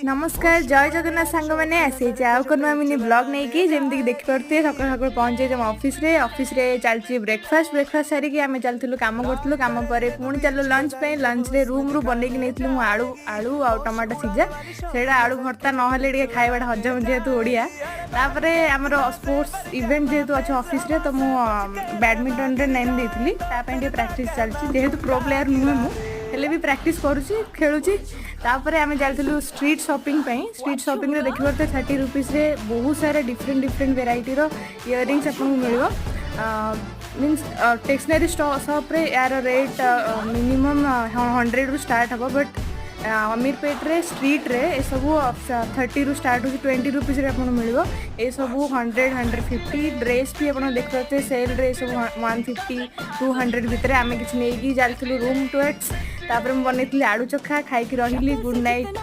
नमस्कार जय जगन्नाथ सांग मैंने आसी आउमा मिनी ब्लॉग नहीं कि जमीक देखिपे सका सका पहुँचे ऑफिस रे चलती ब्रेकफास्ट सारिकी आम चलूँ कम करूँ कम पर पुणी चलो लंच पे लंच रे रूम रू बनईक नहीं आलू आलू आ टमाटो सीझा से आलू भर्ता ना खाइबा हजम जेहेतु ओडिया तापर आमर स्पोर्ट्स इवेंट जेहेतु अच्छे ऑफिस रे तो मुझे बैडमिंटन रे नेम देती प्रैक्टिस चलती जेहेतु प्रो प्लेयर नुहे मुझे भी प्रैक्टिस करुँची खेलुची तापर आम जाइलु स्ट्रीट शॉपिंग रे देखि पारते 30 रुपीस रे बहुत सारे डिफरेंट वेराइटी रो इयरिंग्स आपको मिलिबो मीन्स टेक्सनरी शॉप रे यार रेट मिनिमम 100 रु स्टार्ट हबो बट अमीरपेट रे स्ट्रीट रे ए सब 30 रु स्टार्ट हो 20 रुपीस रे आपको मिलिबो ए सब 100-150 ड्रेस भी आपन देख पाते सेल रे सब 150-200 भितर आमे किछ नेकी जालथुलु रूम टुवर्ड्स तापर हम बनैथिली आलू चोखा खाई रही गुड नाइट।